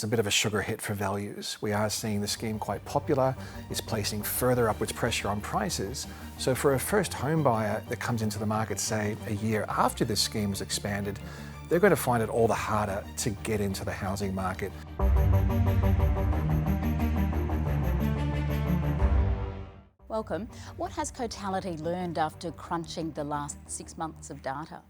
It's a bit of a sugar hit for values. We are seeing the scheme quite popular. It's placing further upwards pressure on prices. So for a first home buyer that comes into the market, say, a year after this scheme was expanded, they're going to find it all the harder to get into the housing market. Welcome. What has Cotality learned after crunching the last 6 months of data?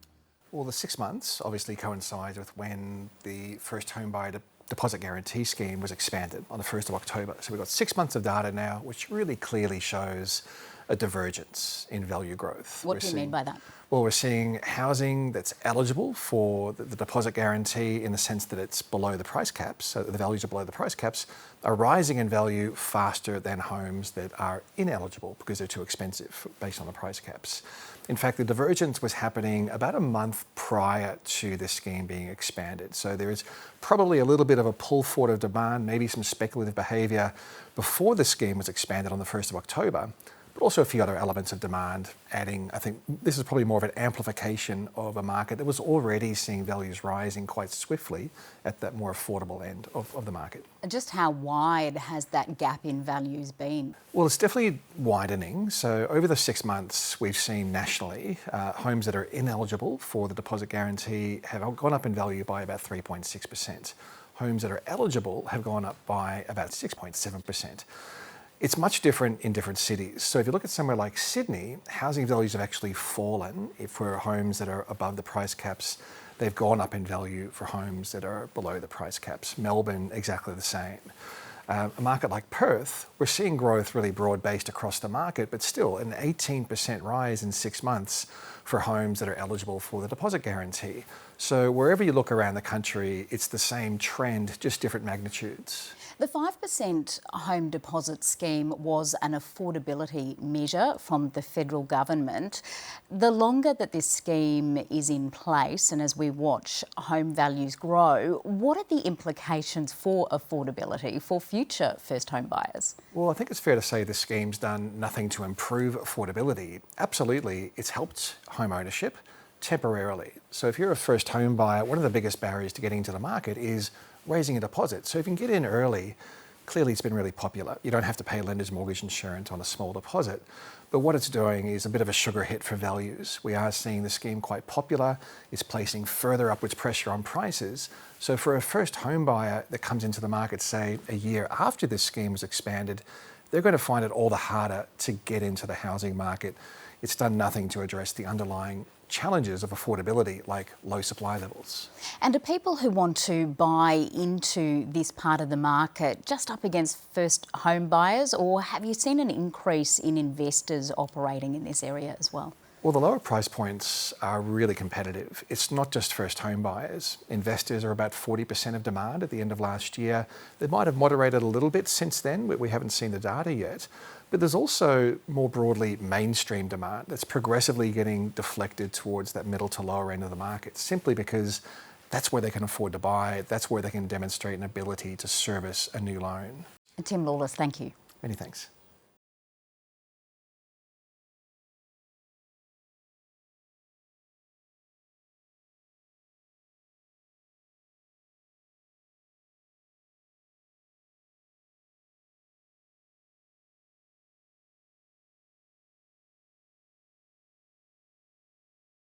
Well, the 6 months obviously coincides with when the first home buyer deposit guarantee scheme was expanded on the 1st of October. So we've got 6 months of data now, which really clearly shows a divergence in value growth. What do you mean by that? Well, we're seeing housing that's eligible for the deposit guarantee in the sense that it's below the price caps, so the values are below the price caps, are rising in value faster than homes that are ineligible because they're too expensive based on the price caps. In fact, the divergence was happening about a month prior to this scheme being expanded. So there is probably a little bit of a pull forward of demand, maybe some speculative behaviour before the scheme was expanded on the 1st of October. But also a few other elements of demand adding, I think this is probably more of an amplification of a market that was already seeing values rising quite swiftly at that more affordable end of the market. Just how wide has that gap in values been? Well, it's definitely widening. So over the 6 months, we've seen nationally homes that are ineligible for the deposit guarantee have gone up in value by about 3.6%. Homes that are eligible have gone up by about 6.7%. It's much different in different cities. So if you look at somewhere like Sydney, housing values have actually fallen. For homes that are above the price caps, they've gone up in value for homes that are below the price caps. Melbourne, exactly the same. A market like Perth, we're seeing growth really broad-based across the market, but still an 18% rise in 6 months for homes that are eligible for the deposit guarantee. So wherever you look around the country, it's the same trend, just different magnitudes. The 5% home deposit scheme was an affordability measure from the federal government. The longer that this scheme is in place and as we watch home values grow, what are the implications for affordability for future first home buyers? Well, I think it's fair to say this scheme's done nothing to improve affordability. Absolutely, it's helped home ownership temporarily. So if you're a first home buyer, one of the biggest barriers to getting into the market is raising a deposit. So if you can get in early, clearly it's been really popular. You don't have to pay lender's mortgage insurance on a small deposit. But what it's doing is a bit of a sugar hit for values. We are seeing the scheme quite popular. It's placing further upwards pressure on prices. So for a first home buyer that comes into the market, say, a year after this scheme was expanded, they're going to find it all the harder to get into the housing market. It's done nothing to address the underlying challenges of affordability, like low supply levels. And are people who want to buy into this part of the market just up against first home buyers, or have you seen an increase in investors operating in this area as well? Well, the lower price points are really competitive. It's not just first home buyers. Investors are about 40% of demand at the end of last year. They might have moderated a little bit since then, but we haven't seen the data yet. But there's also more broadly mainstream demand that's progressively getting deflected towards that middle to lower end of the market, simply because that's where they can afford to buy, that's where they can demonstrate an ability to service a new loan. Tim Lawless, thank you. Many thanks.